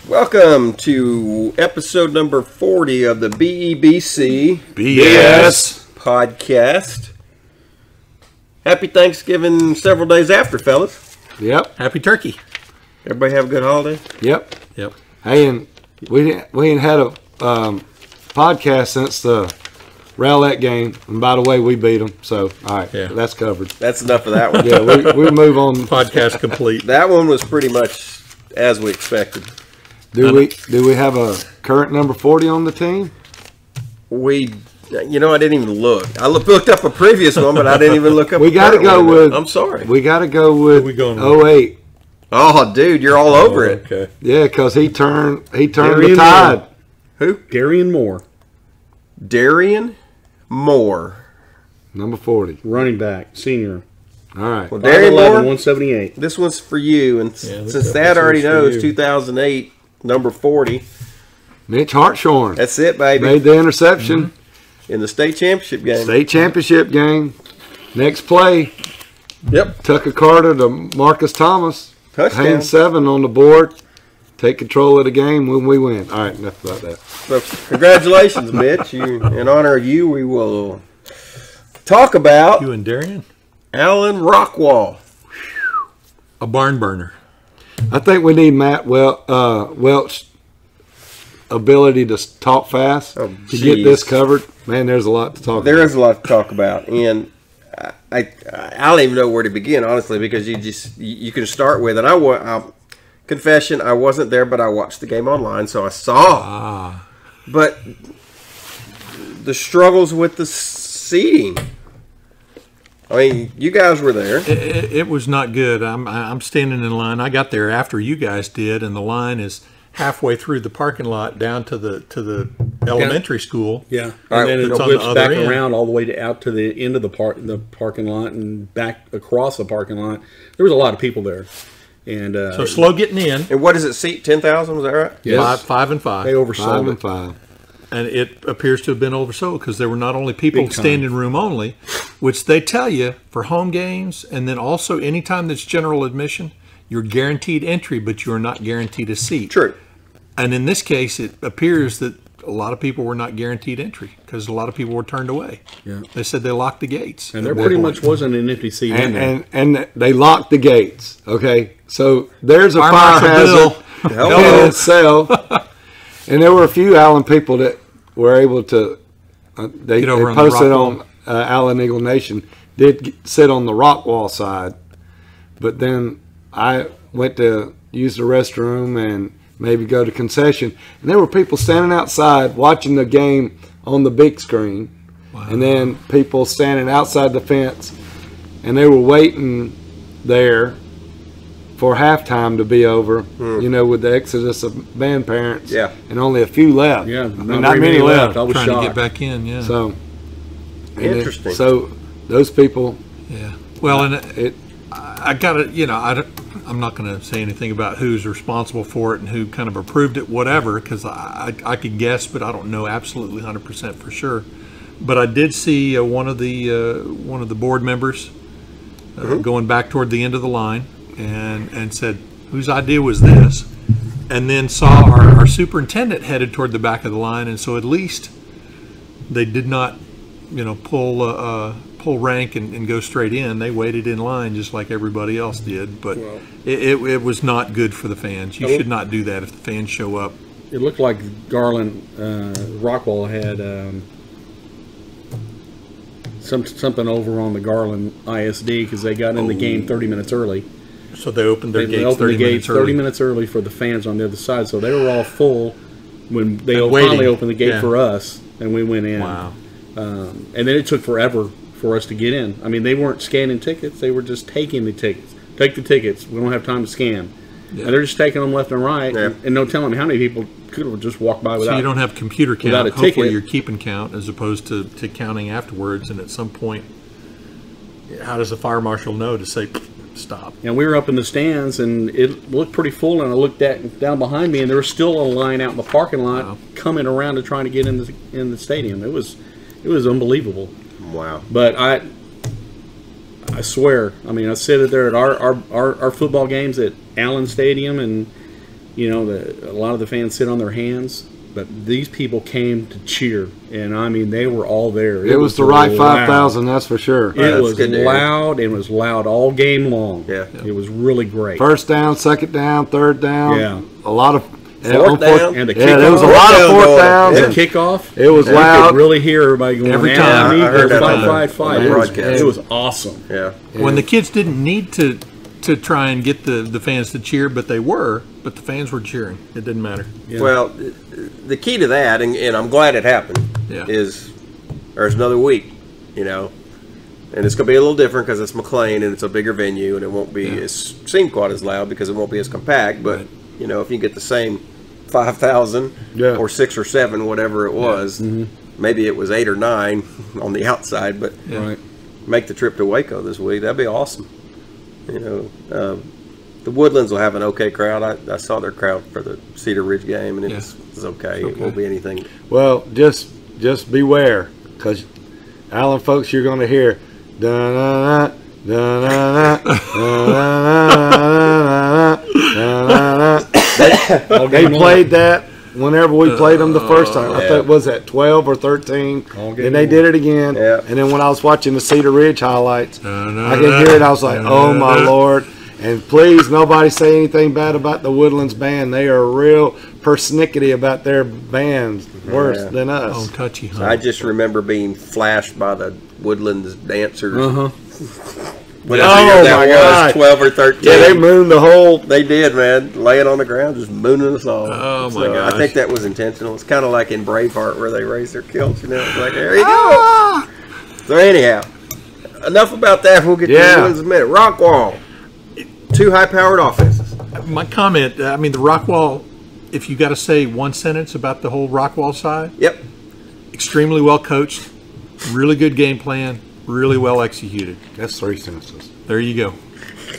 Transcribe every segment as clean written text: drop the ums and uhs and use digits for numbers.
Welcome to episode number 40 of the BEBC BS Podcast. Happy Thanksgiving several days after, fellas. Yep. Happy Turkey. Everybody have a good holiday? Yep. Yep. Hey, and we ain't had a podcast since the Rowlett game. And by the way, we beat them. So, all right, that's covered. That's enough of that one. Yeah, we'll move on. Podcast complete. That one was pretty much as we expected. Do we have a current number 40 on the team? I didn't even look. I looked up a previous one, but I didn't even look up. We got to go with. I'm sorry. We got to go with. We going 08. Oh, dude, you're all over it. Okay. Yeah, because he turned the Darian tide. Moore. Who? Darian Moore, Darian Moore. Number 40. running back, senior. All right. Well, Darian 5'11", Moore, 178. this one's for you. And Yeah, since Thad already for knows you. 2008, number 40, Mitch Hartshorn that's it, baby. made the interception. In the state championship game. State championship game. Next play, Yep. Tucker Carter to Marcus Thomas. Touchdown. Hang 7 on the board. Take control of the game when we win. All right, enough about that. So, congratulations, Mitch. In honor of you, we will talk about You and Darian? Alan Rockwall. A barn burner. I think we need Matt Welch's ability to talk fast to get this covered. Man, there's a lot to talk There about. is a lot to talk about, and I don't even know where to begin, honestly, because you can start with, and confession, I wasn't there, but I watched the game online, so I saw. But the struggles with the seating. I mean, you guys were there. It was not good. I'm standing in line. I got there after you guys did, and the line is halfway through the parking lot down to the elementary school. Yeah, All right, and then it's it on the whips other back end. around all the way out to the end of the parking lot and back across the parking lot. There was a lot of people there, and So slow getting in. And what does it seat? 10,000? Was that right? yes, Five and five. they oversold 5 it. and 5. And it appears to have been oversold because there were not only people Big time. standing room only, which they tell you for home games, and then also anytime that's general admission, you're guaranteed entry, but you are not guaranteed a seat. True. And in this case, it appears that a lot of people were not guaranteed entry because a lot of people were turned away. Yeah. They said they locked the gates. And there pretty much wasn't an empty seat in there. And they locked the gates. Okay, so there's a Fire fire Marshal hazard Hello. in itself. And there were a few Allen people that were able to. They Get over on the posted Rockwall. on Allen Eagle Nation. Did sit on the Rockwall side, but then I went to use the restroom and maybe go to concession, and there were people standing outside watching the game on the big screen, and then people standing outside the fence, and they were waiting there for halftime to be over, with the exodus of band parents. Yeah. And only a few left. Yeah, I mean, not very many left. I was trying shocked. to get back in, yeah. So, and Interesting. so those people, Yeah. Well, and it I got to, I'm not going to say anything about who's responsible for it and who kind of approved it, whatever, because I could guess, but I don't know absolutely 100% for sure. But I did see one of the board members going back toward the end of the line and said, whose idea was this? And then saw our superintendent headed toward the back of the line, and so at least they did not, pull rank and go straight in. They waited in line just like everybody else did, but it was not good for the fans. You should not do that if the fans show up. It looked like Rockwall had something over on the Garland ISD because they got in the game 30 minutes early. So they opened their They gates opened 30 the gates minutes 30 early. minutes early for the fans on the other side, so they were all full when they And waiting. finally opened the gate Yeah. for us, and we went in. Wow. And then it took forever for us to get in. I mean, they weren't scanning tickets; they were just taking the tickets. Take the tickets. We don't have time to scan. Yeah. And they're just taking them left and right, Yeah. and no telling me how many people could have just walked by without. So you don't have computer count. without a Hopefully ticket. you're keeping count as opposed to counting afterwards. And at some point, how does the fire marshal know to say, stop? And we were up in the stands, and it looked pretty full. And I looked down behind me, and there was still a line out in the parking lot Wow. coming around to trying to get in the stadium. It was unbelievable. Wow. But I swear, I mean, I said it there at our football games at Allen Stadium, and You know, a lot of the fans sit on their hands, but these people came to cheer, and I mean, they were all there. It was the right 5,000, that's for sure. It was loud, and it was loud all game long. Yeah. It was really great. First down, second down, third down. Yeah. A lot of Fourth down. And the yeah, kickoff. there was a lot of fourth downs. The And kickoff. it was you loud. could really hear everybody going Every "Yeah, time. me, I heard that on fight. the broadcast. It was awesome. Yeah. When the kids didn't need to try and get the fans to cheer, but the fans were cheering. It didn't matter. Yeah. Well, the key to that, and I'm glad it happened, Yeah. is there's another week, you know, and it's going to be a little different because it's McLean and it's a bigger venue, and it won't be seem quite as loud because it won't be as compact. But you know, if you get the same 5,000 or 6 or 7, whatever it was, maybe it was 8 or 9 on the outside, but make the trip to Waco this week. That'd be awesome. You know, the Woodlands will have an okay crowd. I saw their crowd for the Cedar Ridge game, and it was okay. It won't be anything. Well, just beware, because Allen, folks, you're going to hear da-na-na, da-na-na, da-na-na, da-na-na. They played that whenever we played them the first time. I thought, was that 12 or 13? And they did it again. Yeah. And then when I was watching the Cedar Ridge highlights, I could hear it. I was like, oh, my Lord. And please, nobody say anything bad about the Woodlands band. They are real persnickety about their bands, worse than us. Oh, touchy, huh? I just remember being flashed by the Woodlands dancers. Whatever year that was, 12 or 13. Yeah, they mooned the whole. They did, man. Laying on the ground, just mooning us all. Oh, my gosh. I think that was intentional. It's kind of like in Braveheart where they raise their kilts, you know. It's like, there you go. So anyhow, enough about that. We'll get to the ones in a minute. Rockwall. 2 high-powered offenses. My comment, I mean, the Rockwall, if you got to say one sentence about the whole Rockwall side, Yep. extremely well coached, really good game plan, really well executed. That's 3 sentences. There you go.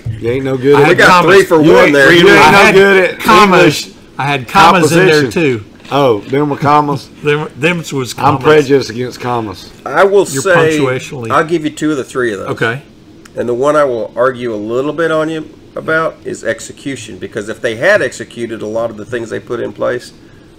You ain't no good I at We had got commas. 3 for You 1 ain't- there. you ain't I no had good at commas. English I had commas in there composition. too. Oh, them were commas. Them was commas. I'm prejudiced against commas. I will You're say, punctuationally- I'll give you 2 of the 3 of those. Okay. And the one I will argue a little bit on you about is execution, because if they had executed a lot of the things they put in place,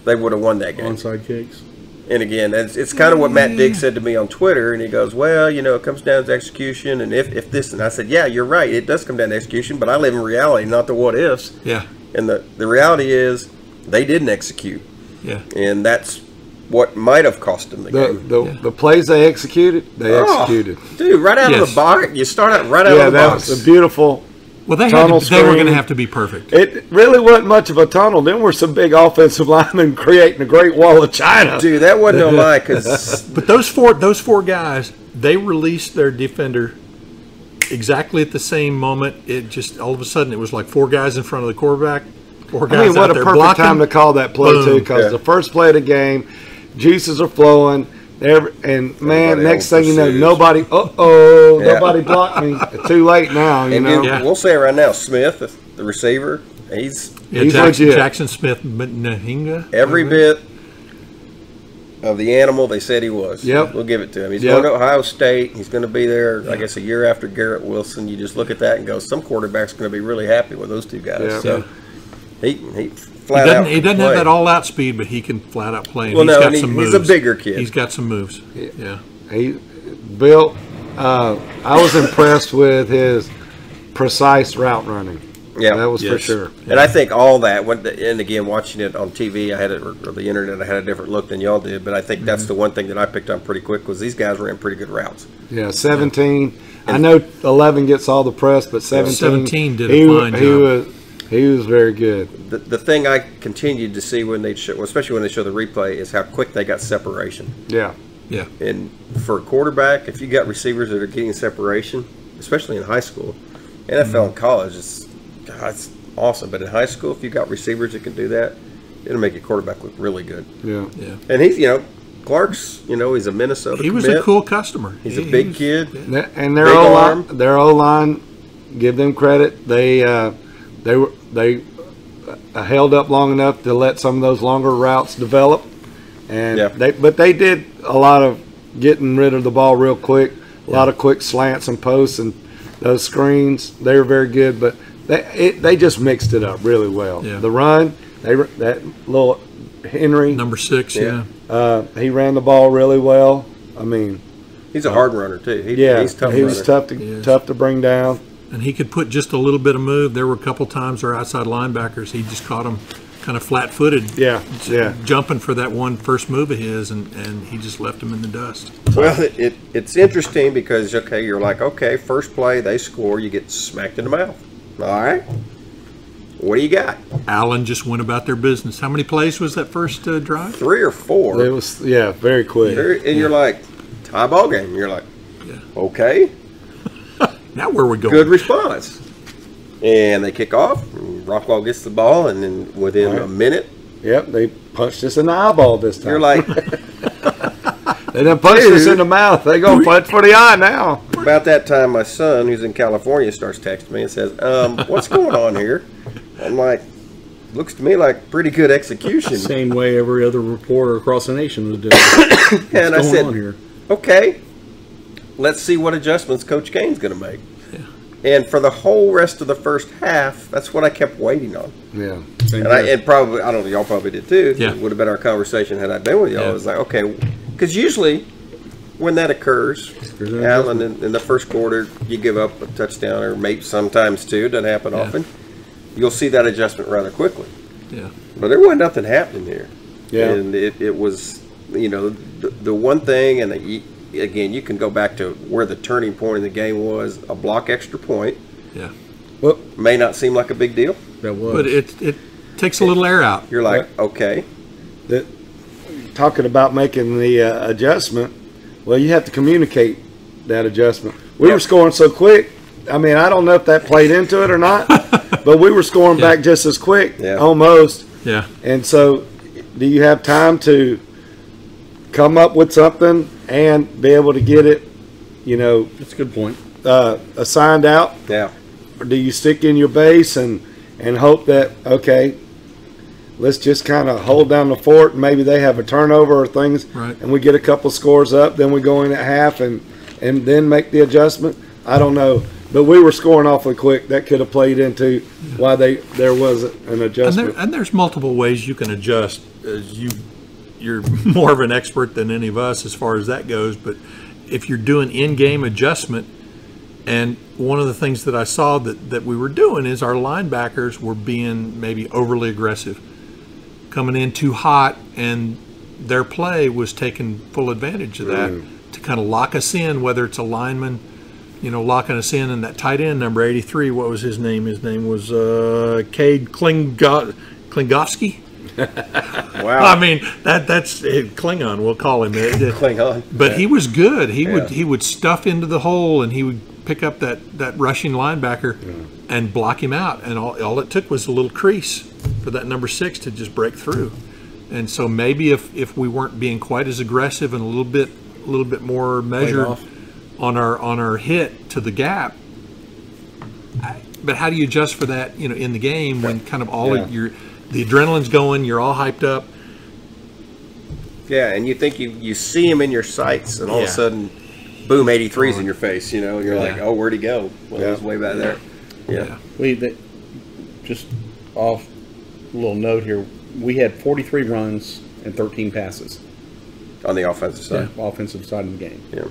they would have won that game. Onside kicks. And again, it's kind of what Matt Diggs said to me on Twitter, and he goes, well, you know, it comes down to execution, and if this, and I said, yeah, you're right, it does come down to execution, but I live in reality, not the what ifs. Yeah. And the reality is they didn't execute, Yeah. and that's what might have cost them the game. The plays they executed, they executed. Dude, right out of Yes. the box, you start out right out Yeah, of the that box. was a beautiful. Well, they Tunnel were going to screen. have to be perfect. It really wasn't much of a tunnel. Then were some big offensive linemen creating a great wall of China. Dude, that wasn't no lie, because But those four guys, they released their defender exactly at the same moment. It just all of a sudden it was like 4 guys in front of the quarterback. 4 guys I mean, what out a there perfect blocking. time to call that play Boom. too, because Yeah. the first play of the game, juices are flowing. And man, Everybody next else thing you know, pursues. nobody. Yeah. Nobody blocked me. Too late now. You and know. dude, we'll say it right now, Smith, the receiver, he's Yeah, He's Jackson, legit. Jackson Smith Nahinga. every bit of the animal they said he was. Yep. We'll give it to him. He's Yep. going to Ohio State. He's going to be there, I guess, a year after Garrett Wilson. You just look at that and go, some quarterback's going to be really happy with those 2 guys. Yeah. So he flat out He doesn't play. have that all-out speed, but he can flat out play. And Well, he's no, got and some he's moves. a bigger kid. He's got some moves. Yeah. He built. I was impressed with his precise route running. Yeah. That was for Yes. sure. And I think all that, and again, watching it on TV, I had it, or the internet, I had a different look than y'all did. But I think that's the one thing that I picked up pretty quick was these guys ran pretty good routes. Yeah, 17. I know 11 gets all the press, but 17. 17 did a fine job. He was very good. The thing I continued to see when they show, especially when they show the replay, is how quick they got separation. Yeah. Yeah. And for a quarterback, if you got receivers that are getting separation, especially in high school, NFL and college, it's awesome. But in high school, if you got receivers that can do that, it'll make your quarterback look really good. Yeah. Yeah. And he's, Clark's, he's a Minnesota He was commit. a cool customer. He's a big kid. And their Big O-line, arm. their O-line, give them credit. They held up long enough to let some of those longer routes develop, and they did a lot of getting rid of the ball real quick. A lot of quick slants and posts and those screens. They were very good, but they just mixed it up really well. Yeah. The run, that little Henry, Number 6, Yeah. he ran the ball really well. I mean, He's a hard runner too. He's tough. he was runner. tough to bring down. And he could put just a little bit of move. There were a couple times our outside linebackers, he just caught them kind of flat-footed, jumping for that one first move of his, and he just left them in the dust. Well, it's interesting because, okay, you're like, okay, first play, they score, you get smacked in the mouth. All right. What do you got? Allen just went about their business. How many plays was that first drive? 3 or 4. It was, very quick. And you're like, tie ball game. You're like, okay. Now where we going? Good response. And they kick off. Rockwall gets the ball, and then within a minute, they punched us in the eyeball this time. you're like, they didn't punch us in the mouth. They gonna punch for the eye now. about that time, my son, who's in California, starts texting me and says, what's going on here? I'm like, looks to me like pretty good execution. Same way every other reporter across the nation was doing. And I said, on here? okay, let's see what adjustments Coach Kane's going to make. Yeah. And for the whole rest of the first half, that's what I kept waiting on. Yeah. And probably, I don't know, y'all probably did too. Yeah. It would have been our conversation had I been with y'all. Yeah. It was like, okay, because usually when that occurs, Alan, in the first quarter, you give up a touchdown or maybe sometimes two, doesn't happen often. You'll see that adjustment rather quickly. Yeah. But there wasn't nothing happening here. Yeah. And it was, the one thing, and again, you can go back to where the turning point in the game was, a block extra point. Yeah. Well, May not seem like a big deal. That was. But it takes a little air out. You're like, okay. talking about making the adjustment, well, you have to communicate that adjustment. We were scoring so quick. I mean, I don't know if that played into it or not, but we were scoring back just as quick, almost. Yeah. And so, do you have time to come up with something and be able to get it, That's a good point. assigned out? Yeah. Or do you stick in your base and hope that, okay, let's just kind of hold down the fort and maybe they have a turnover or things, and we get a couple scores up, then we go in at half and then make the adjustment? I don't know. But we were scoring awfully quick. That could have played into why there was an adjustment. And there's multiple ways you can adjust. You're more of an expert than any of us as far as that goes. But if you're doing in-game adjustment, and one of the things that I saw that we were doing is our linebackers were being maybe overly aggressive, coming in too hot, and their play was taking full advantage of that to kind of lock us in, whether it's a lineman, locking us in, and that tight end, number 83, what was his name? His name was Cade Klingowski. Wow. I mean, that's Klingon, we'll call him. Klingon. But he was good. He would stuff into the hole, and he would pick up that rushing linebacker and block him out. And all it took was a little crease for that number 6 to just break through. And so maybe if we weren't being quite as aggressive and a little bit more measured on our hit to the gap. But how do you adjust for that, in the game when kind of all of the adrenaline's going, you're all hyped up. Yeah, and you think you see him in your sights, and all of a sudden, boom, 83's in your face. You're like, oh, where'd he go? Well, he was way back there. Yeah. Just off a little note here, we had 43 runs and 13 passes On the offensive side. offensive side of the game. Yeah.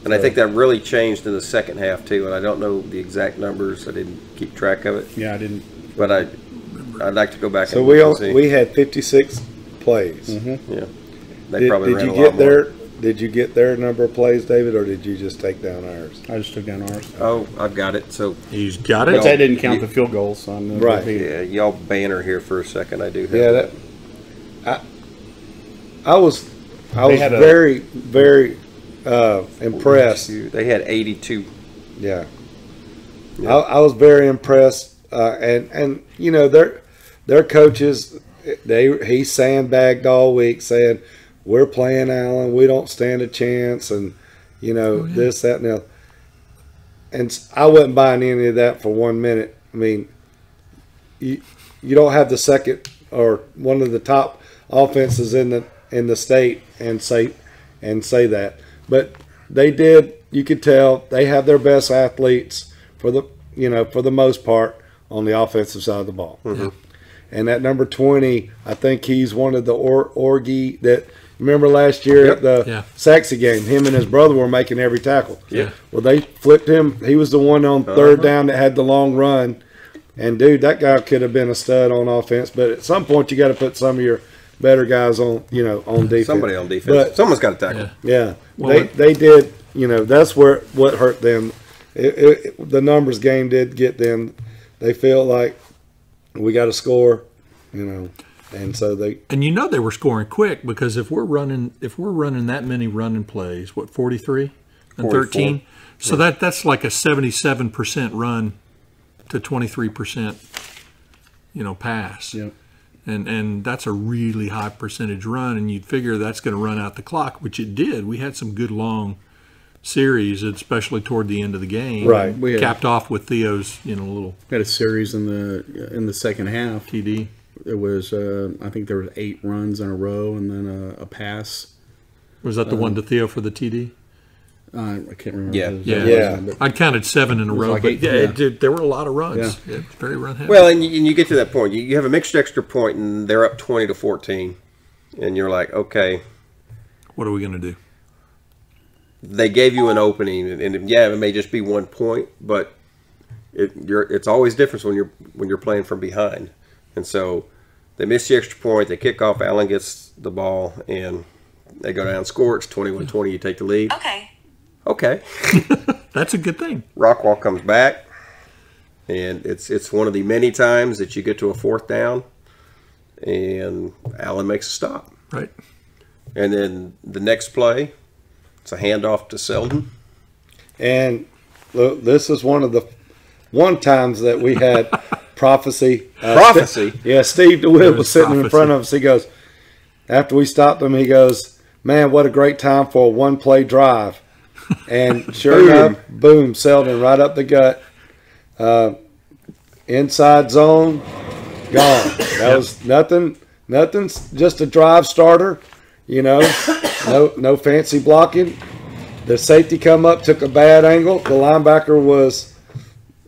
And I think that really changed in the second half, too. And I don't know the exact numbers. I didn't keep track of it. Yeah, I didn't. But I'd like to go back So and look and see. we had 56 plays. Yeah. They probably ran you a get lot more. Did you get their number of plays, David, or did you just take down ours? I just took down ours. Oh, I've got it. So, He's got But it. that didn't count the field goals. So I'm Right. yeah, y'all banner here for a second. I do have Yeah, I was had a- very, very impressed. They had 82. Yeah. I was very impressed, and their coaches, he sandbagged all week saying, we're playing Allen, we don't stand a chance, and this, that, and the other. And I wasn't buying any of that for 1 minute. I mean, you don't have the second or one of the top offenses in the state and say that, but they did. You could tell they have their best athletes for the most part on the offensive side of the ball. And that number 20, I think he's one of the Orgy that, remember last year at the Saxy game, him and his brother were making every tackle. Yeah. Well, they flipped him. He was the one on third down that had the long run. And, dude, that guy could have been a stud on offense. But at some point, you got to put some of your better guys on, on defense. Somebody on defense. But, someone's got to tackle. Yeah. Well, they did, that's what hurt them. The numbers game did get them. They felt like we got to score, and so they. And they were scoring quick, because if we're running that many running plays, 43 and 13, so that's like a 77% run to 23%, pass. Yeah. And that's a really high percentage run, and you'd figure that's going to run out the clock, which it did. We had some good long series, especially toward the end of the game. Right. We capped off with Theo's, little. We had a series in the second half. TD. It was I think there were 8 runs in a row, and then a pass. Was that the one to Theo for the TD? I can't remember. Yeah. I counted 7 in a row, like but 8, there were a lot of runs. Yeah. It's very run heavy. Well, and you get to that point. You have a mixed extra point, and they're up 20-14, and you're like, okay, what are we going to do? They gave you an opening, and it may just be 1 point, but it's always different when you're playing from behind. And so they miss the extra point. They kick off. Allen gets the ball, and they go down and score. It's 21-20. You take the lead. Okay. That's a good thing. Rockwall comes back, and it's one of the many times that you get to a 4th down, and Allen makes a stop. Right. And then the next play, it's a handoff to Selden. And look, this is one times that we had prophecy. Prophecy? Steve DeWitt was sitting in front of us. He goes, after we stopped him, he goes, man, what a great time for a one-play drive. And sure enough, boom, Selden right up the gut. Inside zone, gone. That was nothing, just a drive starter, no fancy blocking. The safety come up, took a bad angle. The linebacker was,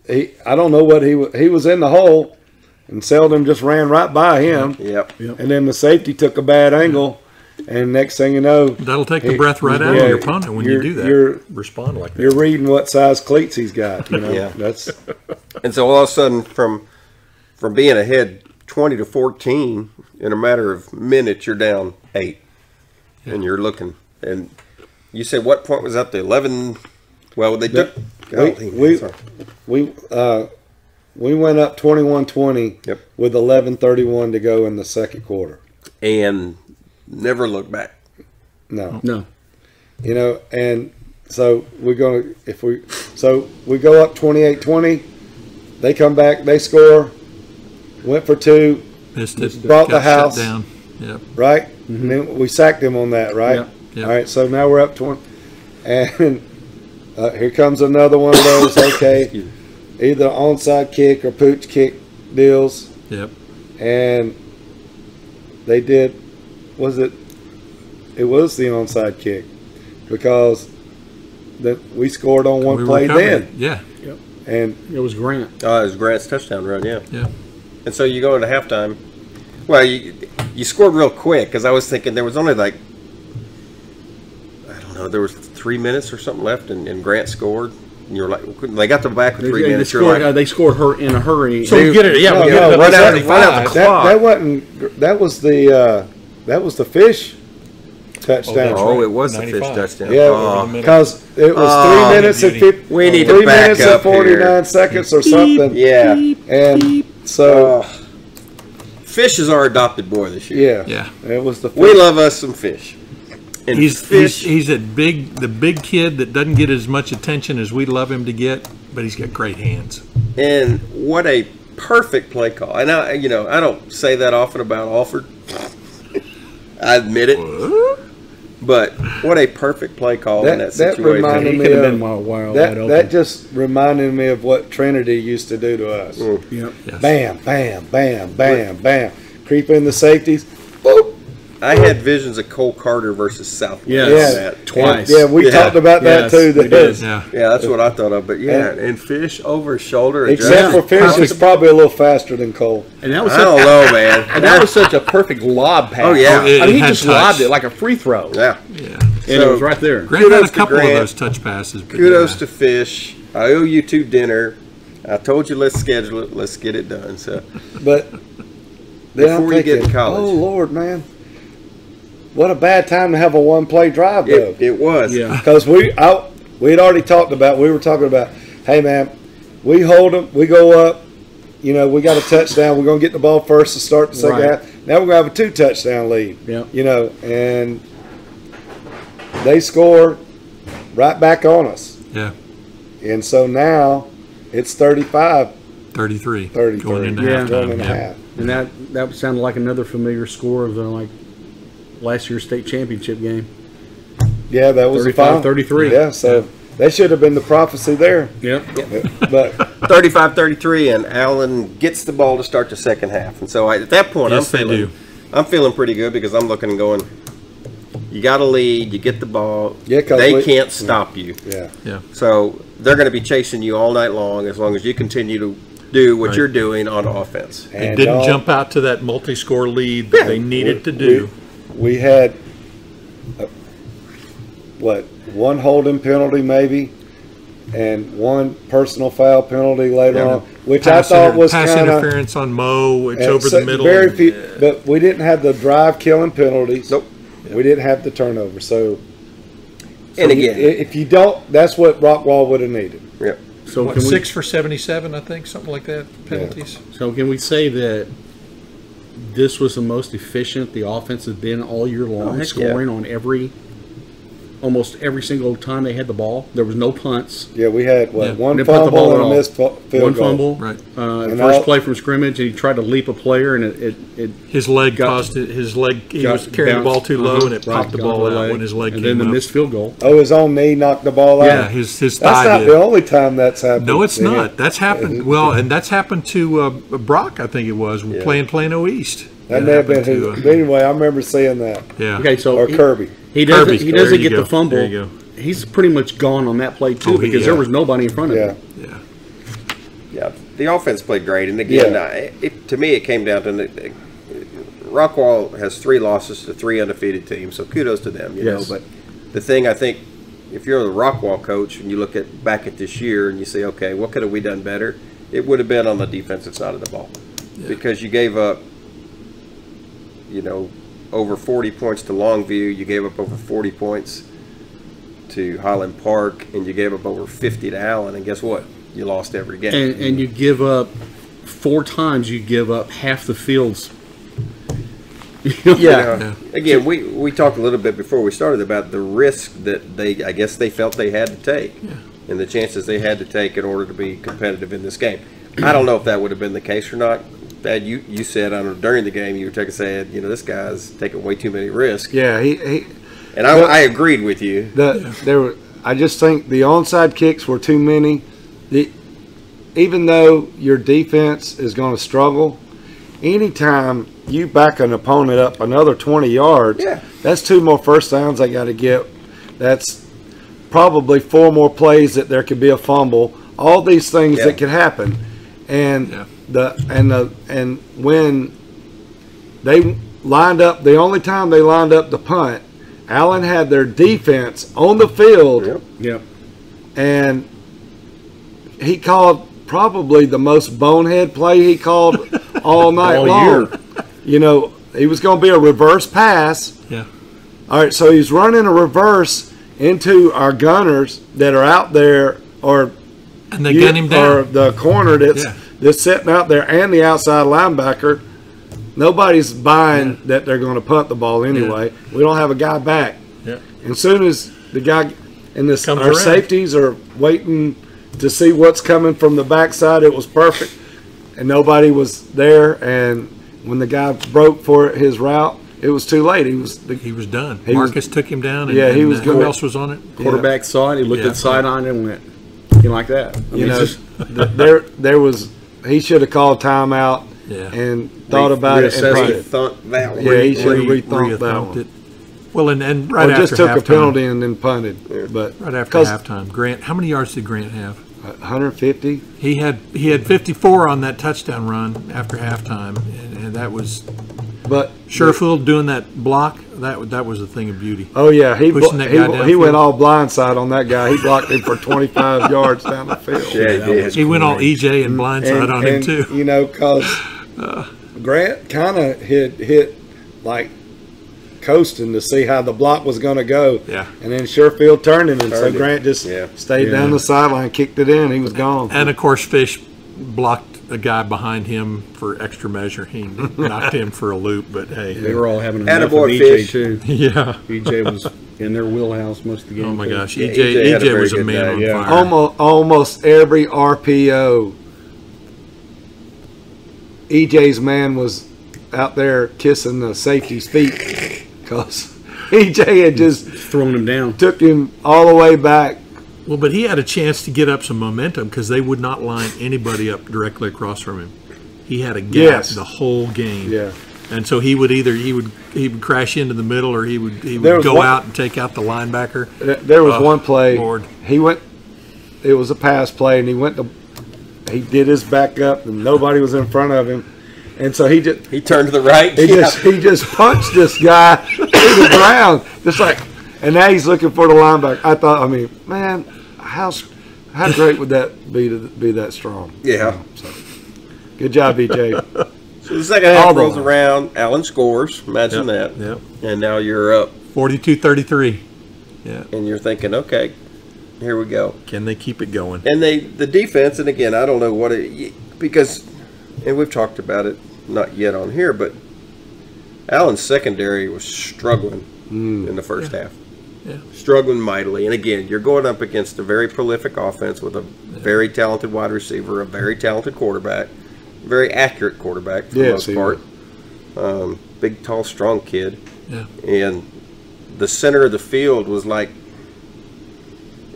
I don't know what he was in the hole, and Selden just ran right by him. Yep. And then the safety took a bad angle. And next thing you know, that'll take the breath right out of your opponent when you do that. Respond like that. You're reading what size cleats he's got. Yeah. That's. And so all of a sudden, from being ahead 20-14 in a matter of minutes, you're down 8, and you're looking. And you said what point was that? The 11. Well, they took. We went up 21-20 with 11:31 to go in the second quarter, and never look back. No. And so we're going to we go up 28-20. They come back, they score, went for 2, missed it, brought the house down. Yep. Right? Mm-hmm. And then we sacked him on that, right? Yep. All right, so now we're up 20. And here comes another one of those, okay, either onside kick or pooch kick deals. Yep. And they did. It was the onside kick, because we scored on one play then. Yeah. Yep. And it was Grant. It was Grant's touchdown run, yeah. Yeah. And so you go into halftime. Well, you scored real quick, because I was thinking there was only I don't know, there was 3 minutes or something left, and Grant scored. And you're like, they got them back with 3 minutes. They scored her in a hurry. So we get it. Yeah, run out the clock. That was the Fish touchdown. Oh, it was the Fish touchdown. Yeah, because it was 3 minutes and 50. We need 3 to back minutes up and 49 seconds or something. Yeah, and so Fish is our adopted boy this year. Yeah. It was the Fish. We love us some Fish. And he's the big kid that doesn't get as much attention as we love him to get, but he's got great hands. And what a perfect play call. And I don't say that often about Alford. I admit it. What? But what a perfect play call in that situation. That reminded me of wide open. That just reminded me of what Trinity used to do to us. Yep. Yes. Bam, bam, bam, bam, bam. Creep in the safeties. Boop. I had visions of Cole Carter versus Southwest. Yes. on that. Twice. Yeah, we talked about that too. we did. Yeah. Yeah, that's what I thought of. But and Fish over shoulder. Except for Fish, Perfect. it's probably a little faster than Cole. And that was I don't know, man. And that was such a perfect lob pass. Oh, yeah. Oh, it I mean, he had just touch. lobbed it like a free throw. Yeah. Yeah. And it was right there. Grant had Kudos a to couple of Grant. those touch passes. But Kudos to Fish. I owe you 2 dinner. I told you let's schedule it. Let's get it done. So But then I'm Before you get thinking, to college. oh Lord, man, what a bad time to have a one-play drive though. it was. Yeah. Because we had already talked about. We were talking about, hey man, we hold them, we go up. You know, we got a touchdown. We're gonna get the ball first to start the second Right. half. Now we're gonna have a 2-touchdown lead. Yeah. You know, and they score right back on us. Yeah. And so now it's 35, 33. 33. Going into Yeah. halftime. Going into Yeah. half. And that sounded like another familiar score of the last year's state championship game. Yeah, that was 35-33. Yeah, so that should have been the prophecy there. Yep. But 35-33, and Allen gets the ball to start the second half. And so at that point, Yes, they do. I'm feeling pretty good because I'm looking and going, you got a lead, you get the ball, Yeah, 'cause they we- can't stop you. yeah, Yeah. So they're going to be chasing you all night long as long as you continue to do what Right. you're doing on offense. They And didn't don't- jump out to that multi-score lead that they needed to do. We had one holding penalty maybe, and one personal foul penalty later Yeah. on, which Pass I thought was pass kind of interference on Mo. It's over the middle. Very few, but we didn't have the drive killing penalties. Nope. We didn't have the turnover. So And again, if you don't, that's what Rockwall would have needed. yeah. So What, can 6 for 77, I think, something like that, penalties. So can we say that this was the most efficient the offense has been all year long, heck scoring on almost every single time they had the ball? There was no punts. Yeah, we had Yeah. one They put the ball fumble at and a all. missed field One goal. fumble, Right. And first all- play from scrimmage, and he tried to leap a player, and it His leg Got- caused it. His leg, he got was carrying the ball bounced. too low, and it Right, popped the got ball the out leg. when his leg and came then the up. missed field goal. Oh, his own knee knocked the ball out. Yeah, his That's thigh not did. the only time that's happened. No, it's to him. not. That's happened. Well, and that's happened to Brock, I think it was, playing Plano East. That may have been happened his. to, But anyway, I remember seeing that. yeah. Okay, so Or Kirby. He doesn't. Kirby. He doesn't There you get go. the fumble. There you go. He's pretty much gone on that play too Oh, because yeah. there was nobody in front of Yeah. him. Yeah. Yeah, the offense played great, and again, to me, it came down to Rockwall has 3 losses to 3 undefeated teams, so kudos to them. You know, Yes. but the thing I think, if you're the Rockwall coach and you look back at this year and you say, okay, what could have we done better? It would have been on the defensive side of the ball because you gave up, over 40 points to Longview, you gave up over 40 points to Highland Park, and you gave up over 50 to Allen, and guess what? You lost every game. And you give up 4 times. You give up half the fields. Yeah. Again, we talked a little bit before we started about the risk that I guess they felt they had to take, and the chances they had to take in order to be competitive in this game. I don't know if that would have been the case or not. Thad, you said during the game you were saying, this guy's taking way too many risks. Yeah, he And I agreed with you. I just think the onside kicks were too many. Even though your defense is going to struggle, anytime you back an opponent up another 20 yards, that's 2 more first downs they got to get. That's probably 4 more plays that there could be a fumble. All these things that could happen, and when they lined up, the only time they lined up the punt, Allen had their defense on the field. Yep. And he called probably the most bonehead play he called all night All long. year. He was going to be a reverse pass. Yeah. All right, so he's running a reverse into our gunners that are out there, And they gun him down. or the corner that's sitting out there, and the outside linebacker. Nobody's buying that they're going to punt the ball anyway. We don't have a guy back. Yeah. And as soon as the guy and Comes our around. safeties are waiting to see what's coming from the backside, it was perfect, and nobody was there. And when the guy broke for his route, it was too late. He was done. He was- Marcus took him down. And, Yeah, he and, was who good. else was on it? Quarterback saw it. He looked Yeah. at the sideline and went like that. I mean, You know, it's just, there was. He should have called timeout and thought about it and Rethunk that one. Yeah, he should have rethunk that one. it. Well, and right after just took halftime, a penalty and then punted. But right after halftime, Grant, how many yards did Grant have? 150. He had 54 on that touchdown run after halftime, and that was. But Sherfield doing that block, that was a thing of beauty. Oh yeah, he Pushing that guy downfield. he went all blindside on that guy. He blocked him for 25 yards down the field. Yeah, he did. He went all EJ and blindside on him too. You know, because Grant kind of hit like coasting to see how the block was going to go. Yeah. And then Sherfield turned him, and so Grant just stayed down the sideline, kicked it in. He was gone. And of course, Fish blocked a guy behind him for extra measure. He knocked him for a loop, but hey. They were all having enough of EJ Fish. too. Yeah. EJ was in their wheelhouse most of the game. Oh my gosh, Yeah, EJ was a man on fire. Almost every RPO, EJ's man was out there kissing the safety's feet because EJ had just throwing him down. Took him all the way back. Well, but he had a chance to get up some momentum because they would not line anybody up directly across from him. He had a gap the whole game. Yeah. And so he would crash into the middle, or he would go out and take out the linebacker. There was one play. Lord. It was a pass play, and he did his back up, and nobody was in front of him. And so he turned to the right. He just punched this guy to the ground, just like. And now he's looking for the linebacker. Man, how great would that be to be that strong? Yeah. So, good job, BJ. So the second half rolls around. Allen scores. Imagine that. Yep. And now you're up 42-33. Yeah. And you're thinking, okay, here we go. Can they keep it going? And the defense, and again, I don't know because, and we've talked about it, not yet on here, but Allen's secondary was struggling in the first half. Yeah. Struggling mightily. And again, you're going up against a very prolific offense with a very talented wide receiver, a very talented quarterback, very accurate quarterback for the most part. Big, tall, strong kid. Yeah. And the center of the field was like,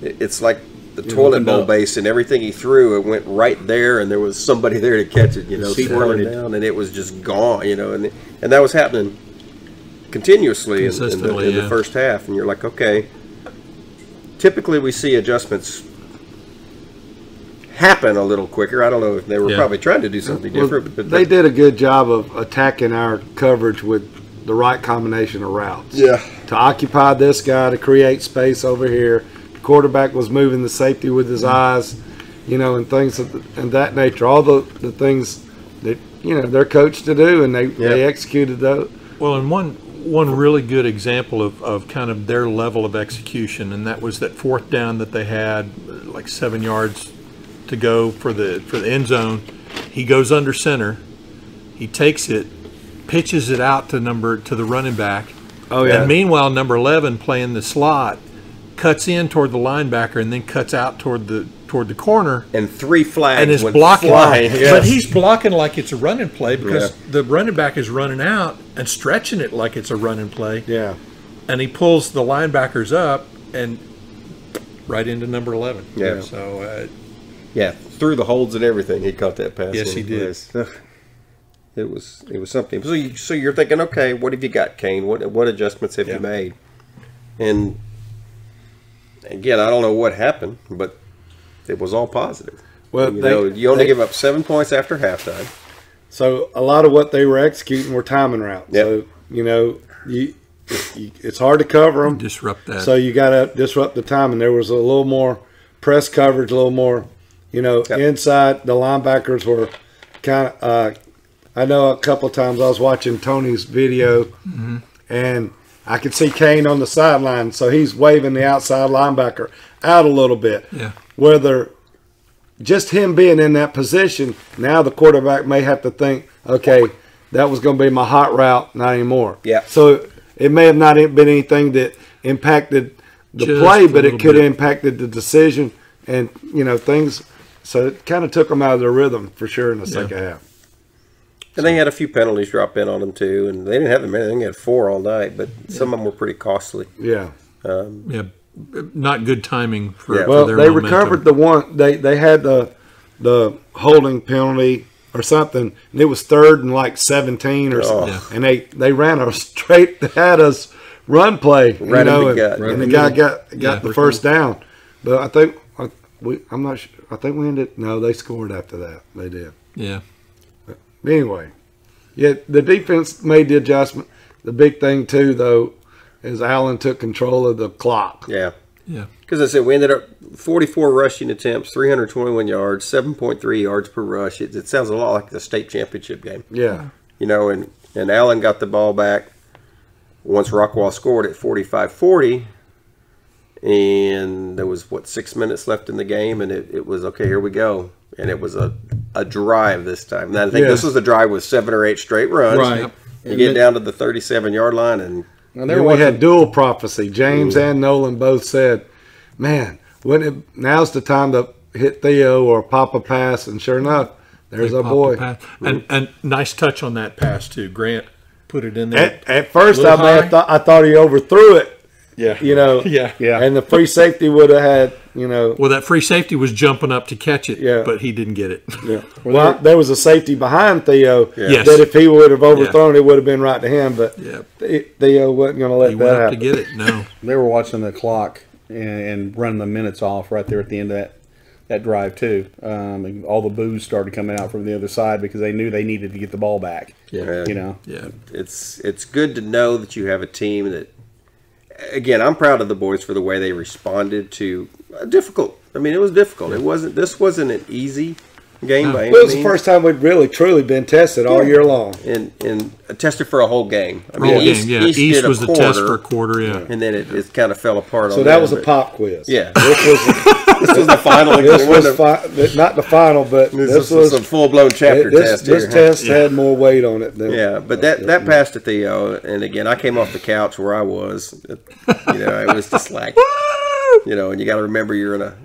it's like the toilet bowl base, and everything he threw, it went right there, and there was somebody there to catch it, swirling down, and it was just gone, and that was happening continuously in the first half, and you're like, okay. Typically, we see adjustments happen a little quicker. I don't know if they were probably trying to do something different, but they did a good job of attacking our coverage with the right combination of routes. Yeah, to occupy this guy, to create space over here. The quarterback was moving the safety with his eyes, and things of that nature. All the things that they're coached to do, and they executed those. Well, and one really good example of kind of their level of execution, and that was that fourth down that they had, like 7 yards to go for the end zone. He goes under center, he takes it, pitches it out to the running back. Oh yeah. And meanwhile, number 11 playing the slot cuts in toward the linebacker and then cuts out toward the corner. And 3 flags and is went blocking, flying. Yes. But he's blocking like it's a running play because the running back is running out and stretching it like it's a running play. Yeah. And he pulls the linebackers up and right into number 11. Yeah. So. Through the holds and everything, he caught that pass. Yes, he did. It was something. So you're thinking, okay, what have you got, Kane? What adjustments have you made? And again, I don't know what happened, but it was all positive. Well, you only give up 7 points after halftime. So a lot of what they were executing were timing routes. Yep. So it's hard to cover them. Disrupt that. So you got to disrupt the timing. There was a little more press coverage, a little more, inside. The linebackers were kind of. I know a couple of times I was watching Tony's video, and I could see Kane on the sideline, so he's waving the outside linebacker out a little bit. Yeah. Whether just him being in that position, now the quarterback may have to think, okay, that was going to be my hot route, not anymore. Yeah. So it may have not been anything that impacted the play, but it could have impacted the decision and, things. So it kind of took them out of their rhythm for sure in the second half. And they had a few penalties drop in on them too, and they didn't have them many. They had 4 all night, but some of them were pretty costly. Yeah. Not good timing for well, their they momentum. recovered the one. They had the holding penalty or something, and it was 3rd and like 17 or something, and they ran a straight at us run play, and the guy got the first down. But I think I'm not sure. I think we ended. No, they scored after that. They did. Yeah. But anyway, yeah, the defense made the adjustment. The big thing too, though, is Allen took control of the clock. Yeah. Yeah. Because I said we ended up 44 rushing attempts, 321 yards, 7.3 yards per rush. It sounds a lot like the state championship game. Yeah. And Allen got the ball back once Rockwall scored at 45-40. And there was, 6 minutes left in the game, and it was, okay, here we go. And it was a drive this time. And I think this was a drive with 7 or 8 straight runs. Right. You get down to the 37-yard line, and we had dual prophecy. James and Nolan both said, man, now's the time to hit Theo or pop a pass, and sure enough, there's our boy. And nice touch on that pass, too. Grant put it in there. At first, I thought he overthrew it. Yeah. Yeah. And the free safety would have had, Well, that free safety was jumping up to catch it, but he didn't get it. Yeah. Well, there was a safety behind Theo Yes. that if he would have overthrown it would have been right to him, but Theo wasn't going to let that happen. To get it, no. They were watching the clock and running the minutes off right there at the end of that drive, too. And all the boos started coming out from the other side because they knew they needed to get the ball back. Yeah. Yeah. It's good to know that you have a team that, again, I'm proud of the boys for the way they responded to difficult. I mean, it was difficult. This wasn't an easy game by any means. It was the first time we'd really truly been tested all year long, and tested for a whole game. I mean, East was the test for a quarter, and then it kind of fell apart. So that was a pop quiz. Yeah, this was the final. This was not the final, but this was a full blown chapter test. This test had more weight on it than but that passed to Theo, and again, I came off the couch where I was. It was just like, and you got to remember you're in a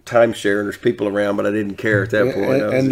timeshare and there's people around, but I didn't care at that point. And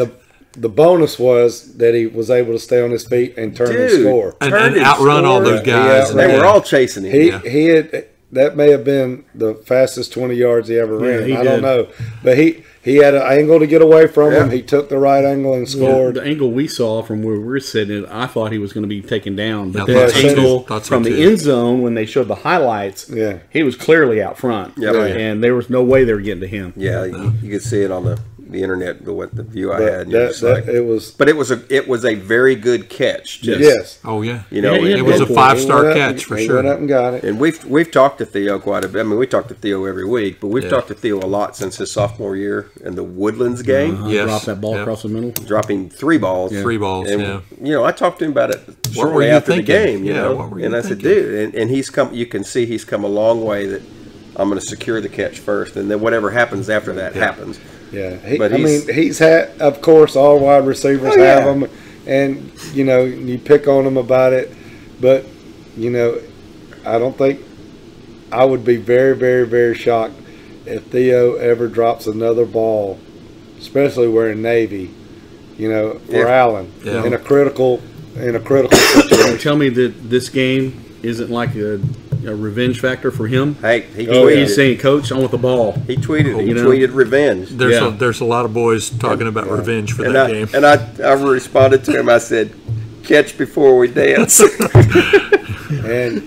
the bonus was that he was able to stay on his feet and turn and score. And outrun all those guys. They were all chasing him. He had, that may have been the fastest 20 yards he ever ran. I don't know. But he had an angle to get away from him. He took the right angle and scored. The angle we saw from where we're sitting, I thought he was going to be taken down. But the angle from the end zone, when they showed the highlights, he was clearly out front. And there was no way they were getting to him. Yeah, you could see it on the internet, the view I had. But it was a very good catch. Yes. Oh yeah. It was a 5-star catch for sure. Went up and got it. And we've talked to Theo quite a bit. I mean, we talk to Theo every week, but we've talked to Theo a lot since his sophomore year in the Woodlands game. Drop that ball across the middle, dropping 3 balls. 3 balls. And, I talked to him about it shortly after the game. And I said, dude, and he's come. You can see he's come a long way. That I'm going to secure the catch first, and then whatever happens after that happens. Yeah, he's had, of course, all wide receivers have them, and you pick on them about it, but I don't think I would be very, very, very shocked if Theo ever drops another ball, especially wearing Navy, for Allen in a critical situation. Tell me that this game isn't like a revenge factor for him. Hey, he tweeted. He's saying, "Coach, I want the ball." He tweeted. He tweeted revenge. There's a lot of boys talking about revenge for that game. And I responded to him. I said, "Catch before we dance." and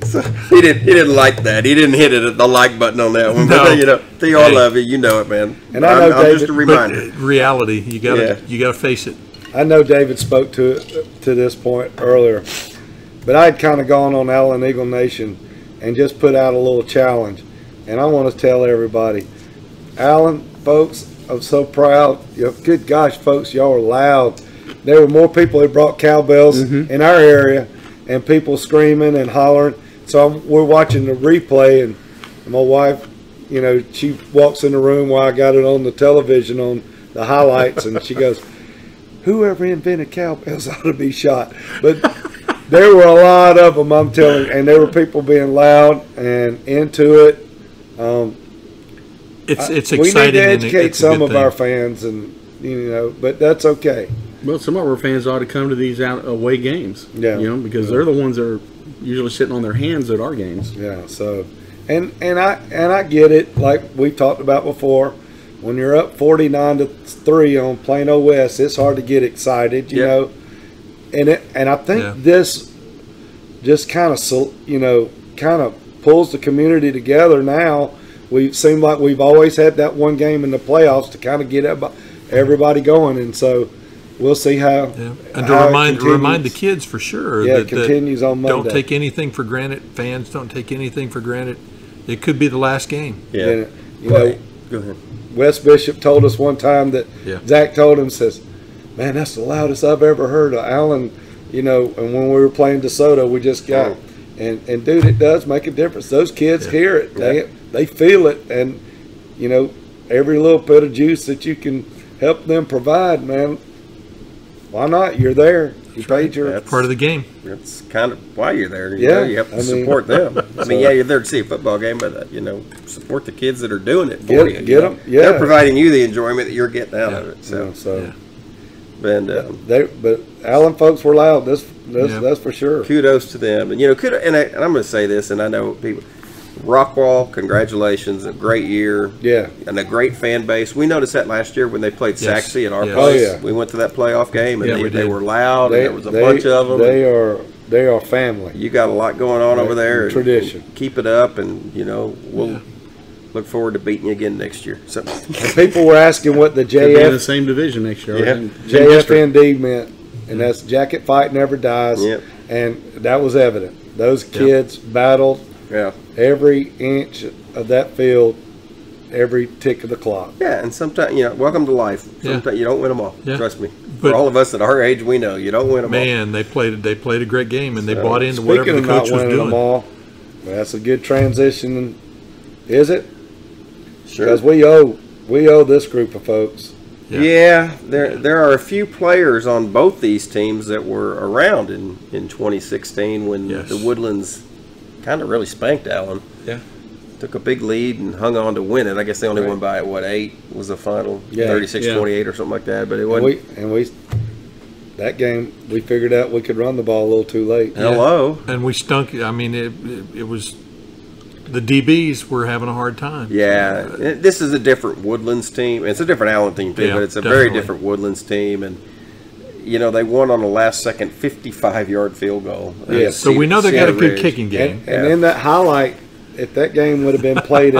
so he didn't like that. He didn't hit it at the like button on that one. No. But Theo, I love you. You know it, man. And I know I'm just a reminder. But reality, you gotta face it. I know David spoke to this point earlier. But I'd kind of gone on Allen Eagle Nation and just put out a little challenge. And I want to tell everybody, Allen, folks, I'm so proud. Good gosh, folks, y'all are loud. There were more people that brought cowbells in our area and people screaming and hollering. So we're watching the replay, and my wife, she walks in the room while I got it on the television on the highlights, and she goes, whoever invented cowbells ought to be shot. But there were a lot of them, I'm telling you, and there were people being loud and into it. It's exciting. We need to educate some of our fans, and but that's okay. Well, some of our fans ought to come to these away games. Because they're the ones that are usually sitting on their hands at our games. Yeah. So, and I get it. Like we talked about before, when you're up 49-3 on Plano West, it's hard to get excited, you know. And I think this just kind of pulls the community together now. We seem like we've always had that one game in the playoffs to kind of get everybody going, and so we'll see how. Yeah. And to remind the kids for sure that continues on Monday. Don't take anything for granted. Fans, don't take anything for granted. It could be the last game. Yeah. And, you know, go ahead. Wes Bishop told us one time that Zach told him, says, "Man, that's the loudest I've ever heard of Allen." You know, and when we were playing DeSoto, we just got, and dude, it does make a difference. Those kids hear it. They feel it, and you know, every little bit of juice that you can help them provide, man. Why not? You're there. You paid your. That's part of the game. That's kind of why you're there. You know, you have to support them. I mean, you're there to see a football game, but you know, support the kids that are doing it for you. Get them. Yeah, they're providing you the enjoyment that you're getting out of it. So. But Allen folks were loud. That's for sure. Kudos to them, and you know, and I'm going to say this, and I know people. Rockwall, congratulations! A great year, and a great fan base. We noticed that last year when they played Saxe at our place. We went to that playoff game, and they were loud. And there was a bunch of them. They are family. You got a lot going on over there. Tradition. Keep it up, and you know we'll look forward to beating you again next year. So, and people were asking what the JF in the same division next year. JFND meant, and that's Jacket Fight Never Dies. And that was evident. Those kids battled. Every inch of that field, every tick of the clock. And sometimes, you know, welcome to life. Sometimes you don't win them all. Trust me. But for all of us at our age, we know you don't win them all. Man, they played a great game, and they bought into whatever the coach was doing. Them all, that's a good transition, is it? Sure. Because we owe this group of folks. There are a few players on both these teams that were around in 2016 when the Woodlands kind of really spanked Allen. Took a big lead and hung on to win it. I guess they only won by 8 was the final, 36-28 or something like that. But it wasn't. That game we figured out we could run the ball a little too late. Hello. And we stunk. I mean, it was the DBs were having a hard time. This is a different Woodlands team. It's a different Allen team too, but it's a very different Woodlands team. And you know, they won on a last-second 55-yard field goal. So we know they got a good kicking game. And in that highlight, if that game would have been played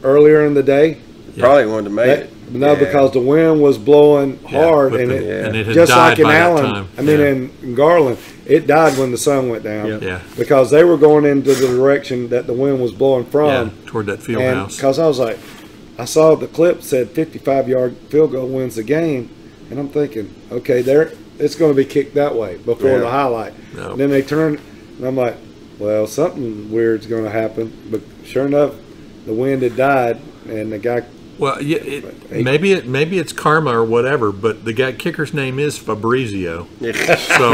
earlier in the day, probably wouldn't have made it. No, because the wind was blowing hard, and it had just died like in by Allen. that time. I mean, in Garland, it died when the sun went down. Because they were going into the direction that the wind was blowing from. Toward that field house. Because I was like, I saw the clip said 55-yard field goal wins the game. And I'm thinking, okay, it's going to be kicked that way before the highlight. No. And then they turn, and I'm like, well, something weird's going to happen. But sure enough, the wind had died, and the guy. Well, maybe it's karma or whatever, but the guy kicker's name is Fabrizio. So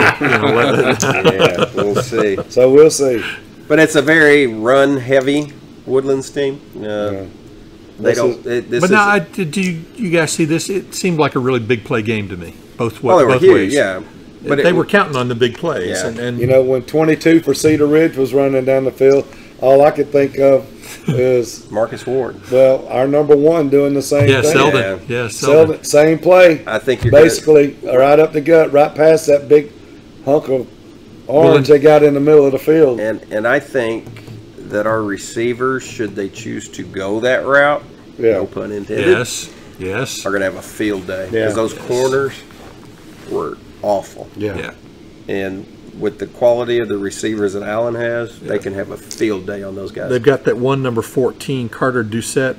we'll see. So we'll see. But it's a very run-heavy Woodlands team. Did you guys see this? It seemed like a really big play game to me. Both they were both huge, ways. But they were counting on the big plays. And you know, when 22 for Cedar Ridge was running down the field, all I could think of is Marcus Ward. Well, our number one doing the same thing. Selden. Selden. Same play. I think you're basically right up the gut, right past that big hunk of orange they got in the middle of the field. And I think that our receivers, should they choose to go that route, no pun intended, yes, are going to have a field day. Because those corners were awful. And with the quality of the receivers that Allen has, they can have a field day on those guys. They've got that one number 14, Carter Doucette.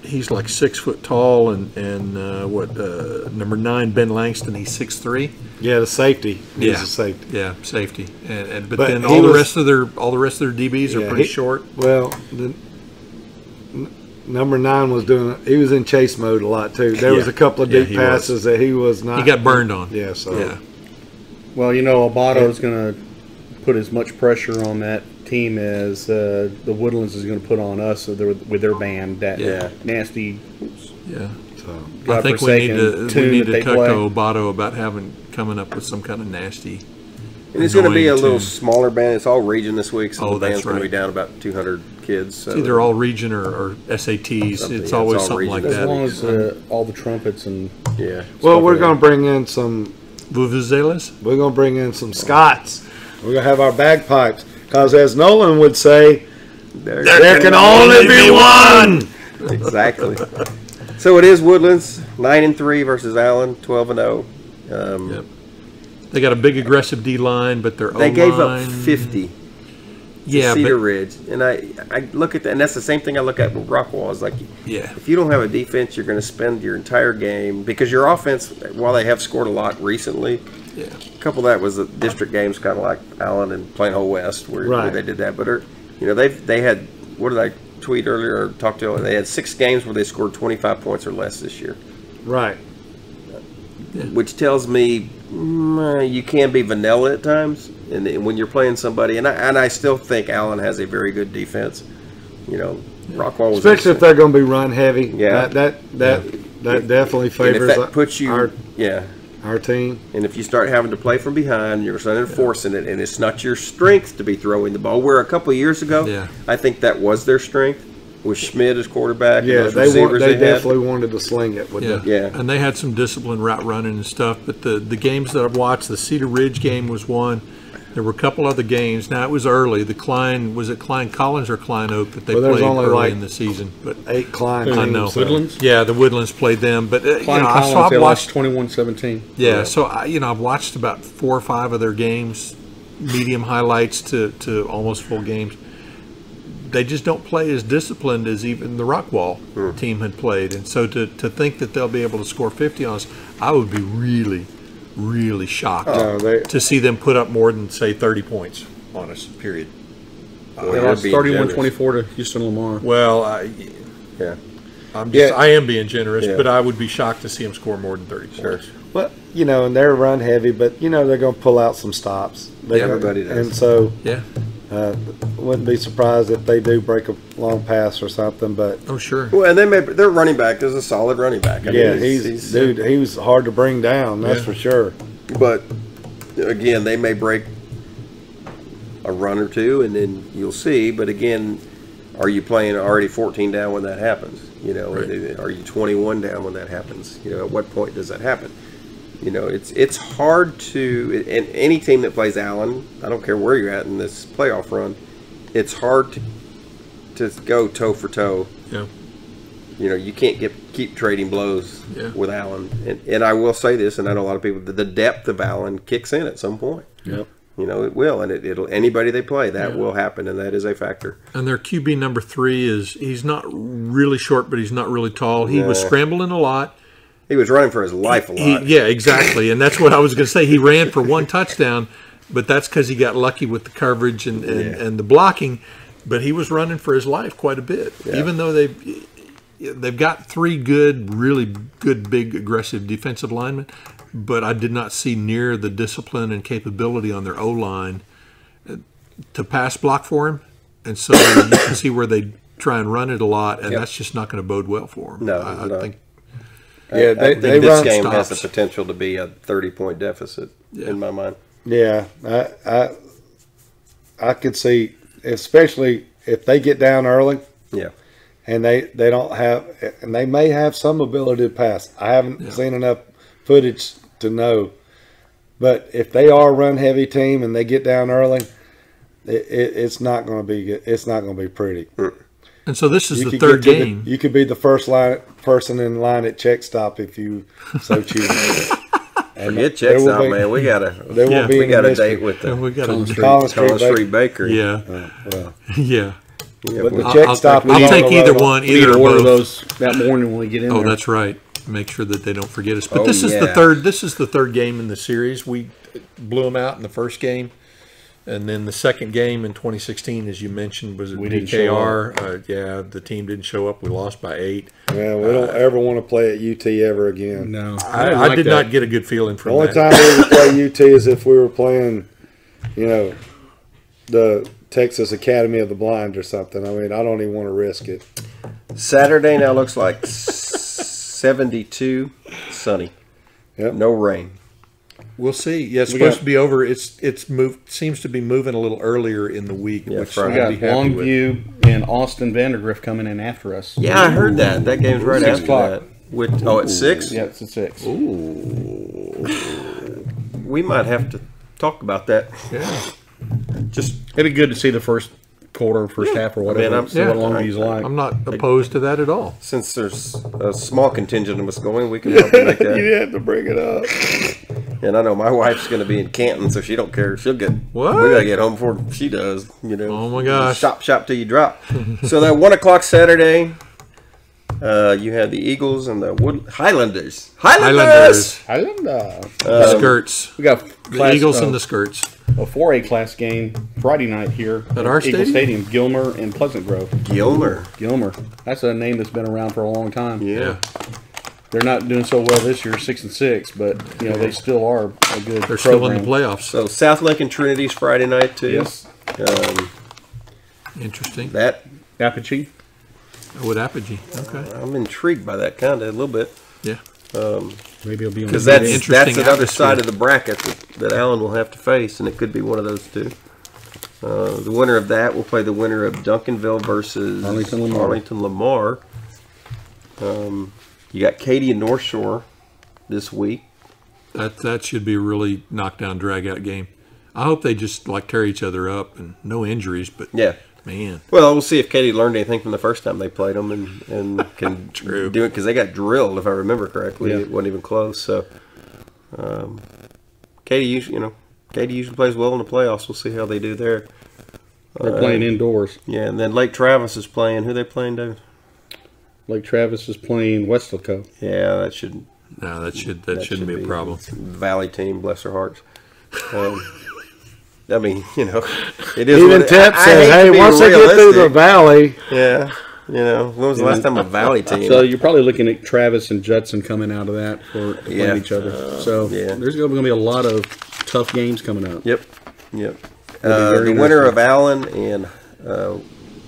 He's like 6 foot tall, and number 9, Ben Langston. He's 6'3". Yeah, the safety. He's a safety. Yeah, safety. But then all the rest of their DBs are pretty short. Well, number 9 was he was in chase mode a lot too. There was a couple of deep passes that he was not. He got burned on. Well, you know, Abato is going to put as much pressure on that team as the Woodlands is going to put on us with their band. That nasty. I think we need to talk to Abato about coming up with some kind of nasty And it's going to be a little smaller band. It's all region this week, so the band's going to be down about 200 kids. So it's either all region or SATs. It's always something like that. As long as all the trumpets and Well, we're going to bring in some vuvuzelas. We're going to bring in some Scots. We're going to have our bagpipes because, as Nolan would say, there can only be one. Exactly. So it is Woodlands 9-3 versus Allen 12-0. Yep. They got a big aggressive D line, but they gave up 50. Yeah, Cedar Ridge, and I look at that, and that's the same thing I look at with Rockwall. Is like, if you don't have a defense, you're going to spend your entire game because your offense, while they have scored a lot recently, a couple of that was the district games, kind of like Allen and Plain West, where they did that. But they had, what did I tweet earlier or talk to? They had 6 games where they scored 25 points or less this year. Right. Which tells me you can be vanilla at times, and when you're playing somebody, and I still think Allen has a very good defense. Rockwall was especially if they're going to be run heavy. Yeah, that definitely favors and if that puts you, our team. And if you start having to play from behind, you're sort of enforcing it, and it's not your strength to be throwing the ball. Where a couple of years ago, I think that was their strength. With Schmidt as quarterback, they definitely wanted to sling it with and they had some disciplined route running and stuff. But the games that I've watched, the Cedar Ridge game was one. There were a couple other games. Now it was early. The Klein Collins or Klein Oak that they played early in the season. But 8 Klein teams. I know Woodlands. Yeah, the Woodlands played them. But Klein Collins, they lost 21-17. Yeah, so I've watched about 4 or 5 of their games, medium highlights to almost full games. They just don't play as disciplined as even the Rockwall team had played. And so to think that they'll be able to score 50 on us, I would be really, really shocked to see them put up more than, say, 30 points on us, period. They lost 31-24 to Houston Lamar. Well, I am being generous, but I would be shocked to see them score more than 30 points. Well, and they're run heavy, but, they're going to pull out some stops. Everybody does. And so wouldn't be surprised if they do break a long pass or something. But sure. Well, and their running back is a solid running back. I mean, he was hard to bring down. That's for sure. But again, they may break a run or two, and then you'll see. But again, are you playing already 14 down when that happens? Are you 21 down when that happens? At what point does that happen? It's hard to, and any team that plays Allen, I don't care where you're at in this playoff run, it's hard to go toe for toe. Yeah. You can't keep trading blows with Allen. And I will say this, and I know a lot of people, the depth of Allen kicks in at some point. Yep. It will, and it'll anybody they play, that will happen, and that is a factor. And their QB number 3 he's not really short, but he's not really tall. He was scrambling a lot. He was running for his life a lot. Yeah, exactly. And that's what I was going to say. He ran for 1 touchdown, but that's because he got lucky with the coverage and the blocking. But he was running for his life quite a bit, even though they've got 3 really good, big, aggressive defensive linemen. But I did not see near the discipline and capability on their O-line to pass block for him. And so you can see where they try and run it a lot, and that's just not going to bode well for them. No, I think. Yeah, I think this game has the potential to be a 30-point deficit in my mind. Yeah, I could see, especially if they get down early. Yeah, and they don't have, and they may have some ability to pass. I haven't seen enough footage to know, but if they are a run heavy team and they get down early, it's not going to be good. It's not going to be pretty. And so this is the third game. You could be the first person in line at check stop if you so choose. Forget check stop, man. We got a date with the Collins Street Bakery. Yeah. Yeah. But the check stop. I'll take either one. Either one of those that morning when we get in. Oh, that's right. Make sure that they don't forget us. But this is the third. This is the third game in the series. We blew them out in the first game. And then the second game in 2016, as you mentioned, was at PKR. The team didn't show up. We lost by 8. Yeah, we don't ever want to play at UT ever again. No. I did not get a good feeling from that. The only time we would play UT is if we were playing, the Texas Academy of the Blind or something. I mean, I don't even want to risk it. Saturday now looks like 72, sunny. Yep. No rain. We'll see. Yeah, it's supposed to be over. It's moved. Seems to be moving a little earlier in the week. Yeah, which we got Longview and Austin Vandergrift coming in after us. Yeah, I heard that. That game's right after that. It's 6? Yeah, it's at 6. Ooh. We might have to talk about that. Yeah. It'd be good to see the first quarter, first half, or whatever. What Longview's like. I'm not opposed to that at all. Since there's a small contingent of us going, we can help make that. You have to bring it up. And I know my wife's going to be in Canton, so she don't care. She'll get. What? We got to get home before she does. Oh my gosh. Shop till you drop. So that 1 o'clock Saturday, you had the Eagles and the Highlanders. The Skirts. We got the Eagles and the Skirts. A 4A class game Friday night here at our Eagle Stadium, Gilmer and Pleasant Grove. Gilmer. That's a name that's been around for a long time. Yeah. They're not doing so well this year, 6-6, but they still are a good. They're still in the playoffs. So South Lincoln Trinity's Friday night too. Yes. Interesting. That Apogee. With Apogee. Okay. I'm intrigued by that kind of a little bit. Yeah. Maybe it'll be because that's another side of the bracket that Allen will have to face, and it could be one of those two. The winner of that will play the winner of Duncanville versus Arlington Lamar. You got Katy and North Shore this week. That should be a really knockdown, drag-out game. I hope they just tear each other up and no injuries. But yeah, man. Well, we'll see if Katy learned anything from the first time they played them and can do it, because they got drilled, if I remember correctly. Yeah. It wasn't even close. So Katy usually plays well in the playoffs. We'll see how they do there. They're playing indoors. Yeah, and then Lake Travis is playing. Who are they playing, David? Lake Travis is playing Westlaco. Yeah, that shouldn't. No, that shouldn't be a problem. Valley team, bless their hearts. I mean, it is. Even Tep said, "Hey, once they get through the Valley, yeah, when was the last time a Valley team?" So you're probably looking at Travis and Judson coming out of that for playing each other. There's going to be a lot of tough games coming up. Yep. The winner of Allen and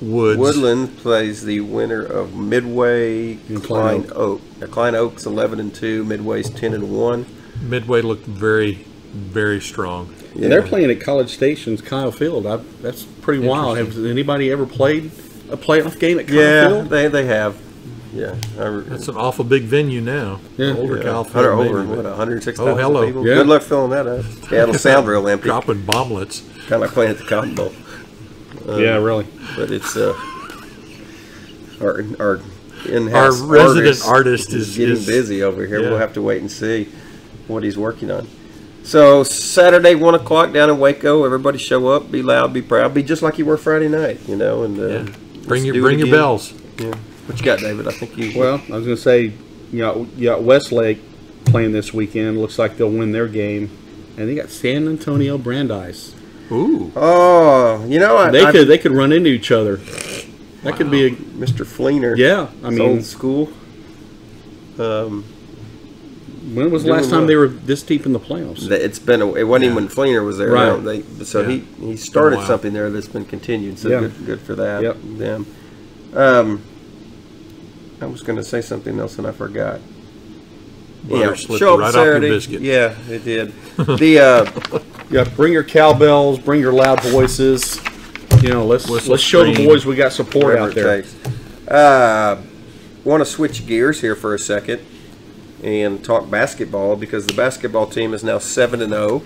Woodlands plays the winner of Midway and Klein Oak. Now, Klein Oak's 11-2. Midway's 10-1. Midway looked very, very strong. Yeah. They're playing at College Station's Kyle Field. That's pretty wild. Has anybody ever played a playoff game at Kyle Field? Yeah, they have. Yeah, that's an awful big venue now. Yeah, older Kyle Field. Over 106,000 people. Yeah. Good luck filling that up. Yeah, it'll sound real empty. Dropping bomblets. Kind of like playing at the Cotton Bowl. Yeah, really. But it's our in-house resident artist is getting busy over here. Yeah. We'll have to wait and see what he's working on. So Saturday, 1 o'clock down in Waco. Everybody show up. Be loud. Be proud. Be just like you were Friday night. And bring your bells. Yeah. What you got, David? I think you. Well, I was going to say, you got Westlake playing this weekend. Looks like they'll win their game, and they got San Antonio Brandeis. Ooh. Oh, they could run into each other. That could be a Mr. Fleener. Yeah, I mean, old school. When was the last time they were this deep in the playoffs? It wasn't even when Fleener was there. Right. No, he started something there that's been continued. So good for that. Yep. Them. I was going to say something else and I forgot. Show up Saturday. Off your biscuit. Yeah, it did. Bring your cowbells, bring your loud voices. Let's show the boys we got support out there. Want to switch gears here for a second and talk basketball, because the basketball team is now 7-0.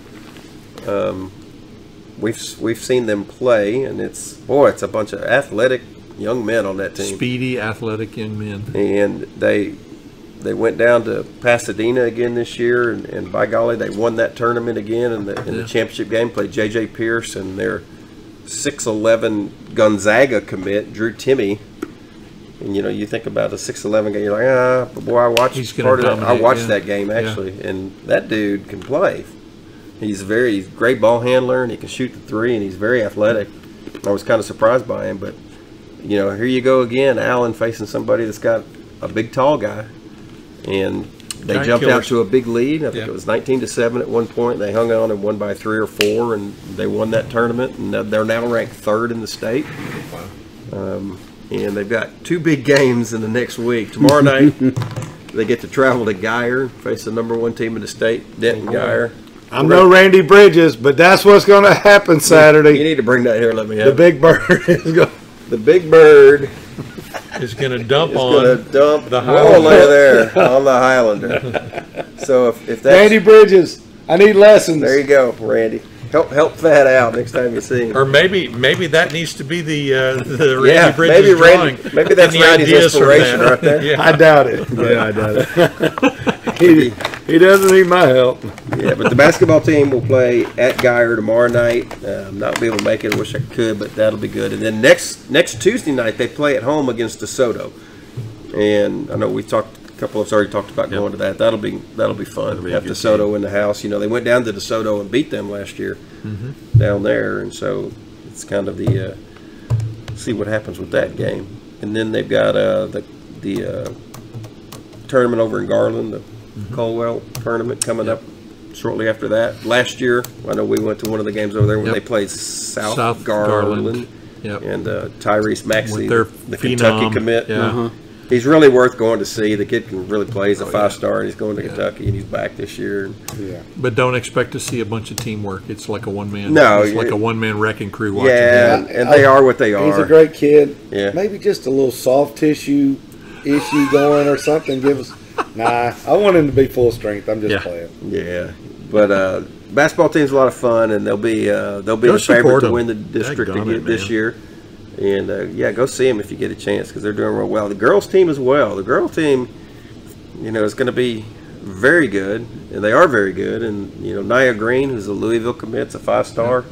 We've seen them play, and it's a bunch of athletic young men on that team. Speedy, athletic young men. And they went down to Pasadena again this year, and by golly, they won that tournament again in the championship game. Played J.J. Pierce and their 6'11" Gonzaga commit, Drew Timme. And you think about a 6'11" guy, you're like, but boy, I watched that game actually, and that dude can play. He's a great ball handler, and he can shoot the three, and he's very athletic. I was kind of surprised by him, but here you go again, Allen facing somebody that's got a big, tall guy, and they jumped out to a big lead. I think it was 19-7 at one point. They hung on and won by 3 or 4, and they won that tournament, and they're now ranked 3rd in the state. And they've got 2 big games in the next week. Tomorrow night, they get to travel to Geyer, face the #1 team in the state, Denton Geyer. I'm no Randy Bridges, but that's what's going to happen Saturday. You need to bring that here. Let me have the Big Bird is going. The Big Bird is going to dump the Highlander there on the Highlander. So if that's Randy Bridges, I need lessons. There you go, Randy. Help Fat out next time you see him. Or maybe that needs to be the Randy Bridges drawing. Maybe that's Randy's inspiration right there. Yeah. I doubt it. Yeah, I doubt it. He doesn't need my help. Yeah, but the basketball team will play at Geyer tomorrow night. Not be able to make it. I wish I could, but that'll be good. And then next Tuesday night they play at home against DeSoto. And I know a couple of us already talked about going to that. That'll be fun. Have DeSoto in the house. They went down to DeSoto and beat them last year down there, and so it's kind of the see what happens with that game. And then they've got the tournament over in Garland, the Colwell tournament coming up shortly after that. Last year, I know we went to one of the games over there when they played South Garland. Yep. And Tyrese Maxey, the Kentucky commit. Yeah. He's really worth going to see. The kid can really play. He's a 5-star, and he's going to Kentucky, and he's back this year. Yeah. But don't expect to see a bunch of teamwork. It's like a one-man. No, it's like a one-man wrecking crew watching. Yeah, and they are what they are. He's a great kid. Yeah. Maybe just a little soft tissue issue going or something. Nah, I want him to be full strength. I'm just playing. Yeah, but basketball team's a lot of fun, and they'll be the favorite to win the district this year. And go see them if you get a chance because they're doing real well. The girls team as well. The girl team, is going to be very good, and they are very good. And Nia Green, who's a Louisville commit, a 5-star,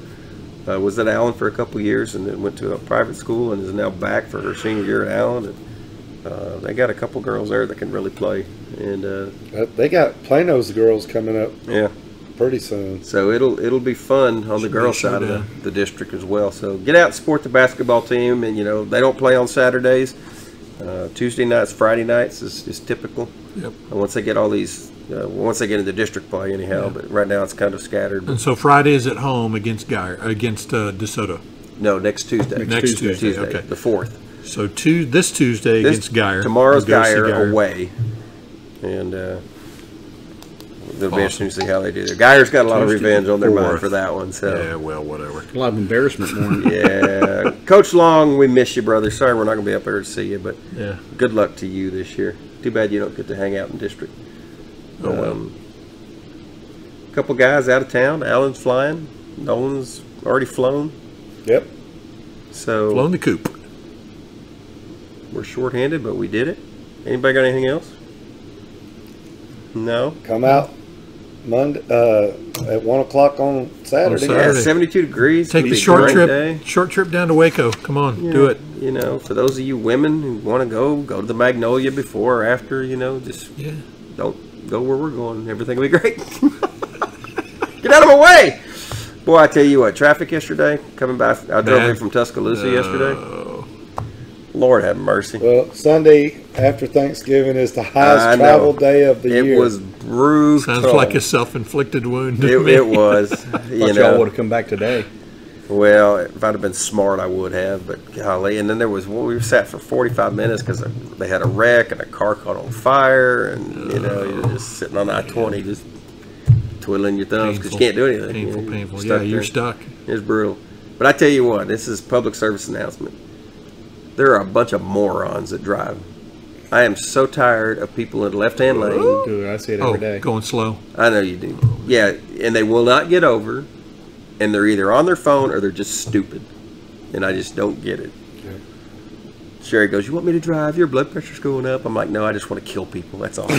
was at Allen for a couple years, and then went to a private school and is now back for her senior year at Allen. And they got a couple girls there that can really play. And they got Plano's girls coming up. Yeah. Pretty soon. So it'll be fun on the girls' side of the district as well. So get out and support the basketball team, and they don't play on Saturdays. Tuesday nights, Friday nights is typical. Yep. And once they get all these, once they get into district play, anyhow. Yeah. But right now it's kind of scattered. And so Friday is at home against DeSoto. No, next Tuesday. Next Tuesday. Okay, the 4th. So this Tuesday against Geyer. Tomorrow's Geyer away, and. It'll be interesting to see how they do there. Geyer's got a lot of revenge on their mind for that one. So yeah, well, whatever. A lot of embarrassment more. Yeah, Coach Long, we miss you, brother. Sorry, we're not going to be up there to see you, but good luck to you this year. Too bad you don't get to hang out in district. A couple guys out of town. Allen's flying. Nolan's already flown. Yep. So flown the coop. We're short-handed, but we did it. Anybody got anything else? No. Come out Monday at 1 o'clock on Saturday. Yeah, 72 degrees. Take the short trip down to Waco. Come on, do it. For those of you women who want to go to the Magnolia before or after. Just don't go where we're going. Everything will be great. Get out of my way, boy! I tell you what, traffic yesterday coming back. I drove in from Tuscaloosa yesterday. Lord have mercy. Well, Sunday after Thanksgiving is the highest travel day of the year. It was brutal. Sounds like a self-inflicted wound to me. It was. Y'all would have come back today. Well, if I'd have been smart, I would have. But golly, and then we sat for 45 minutes because they had a wreck and a car caught on fire, and you're just sitting on I-20, just twiddling your thumbs because you can't do anything. Painful. You're stuck. It's brutal. But I tell you what, this is public service announcement. There are a bunch of morons that drive. I am so tired of people in the left-hand lane. Dude, I see it every day. Going slow. I know you do. Yeah, and they will not get over, and they're either on their phone or they're just stupid. And I just don't get it. Yeah. Sherry goes, "You want me to drive? Your blood pressure's going up." I'm like, "No, I just want to kill people. That's all."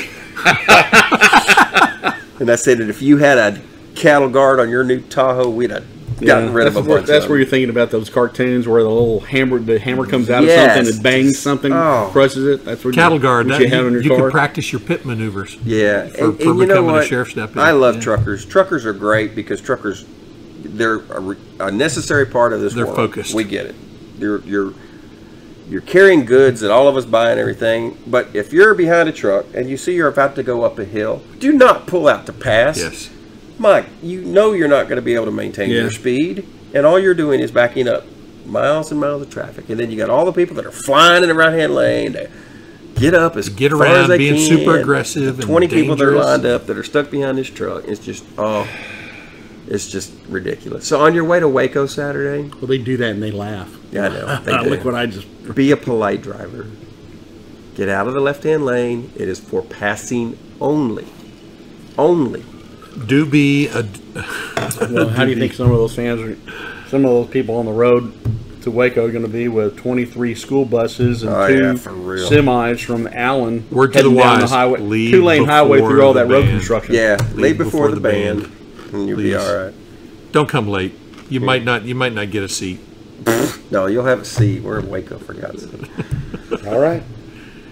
And I said that if you had a cattle guard on your new Tahoe, we'd have gotten rid of a bunch. That's where you're thinking about those cartoons where the hammer comes out of something and bangs something, crushes it. That's where cattle guard. You have on your car. Can practice your pit maneuvers. Yeah, for becoming a sheriff's deputy. I love truckers. Truckers are great because truckers, they're a necessary part of this world. They're focused. We get it. You're carrying goods that all of us buy and everything. But if you're behind a truck and you see you're about to go up a hill, do not pull out to pass. Yes. Mike, you're not going to be able to maintain your speed, and all you're doing is backing up miles and miles of traffic. And then you got all the people that are flying in the right-hand lane to get up as get far around, as they being can. super aggressive. 20 and people that are dangerous. lined up that are stuck behind this truck. It's just It's just ridiculous. So on your way to Waco Saturday, well, they do that and they laugh. Yeah, I know. They do. Look what I just. Be a polite driver. Get out of the left-hand lane. It is for passing only. Only. Do be a. Well, how do you think some of those people on the road to Waco are going to be with 23 school buses and two semis from Allen Word to the down wise, the highway, leave 2-lane highway through all that road band. construction? Yeah, leave before the band, and you'll be all right. Don't come late. You might not get a seat. No, you'll have a seat. We're in Waco, for God's sake. All right.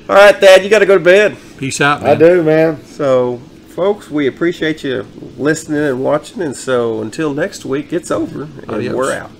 All right, Dad, you got to go to bed. Peace out, man. I do, man. So, folks, we appreciate you listening and watching. And so, until next week, it's over, and we're out.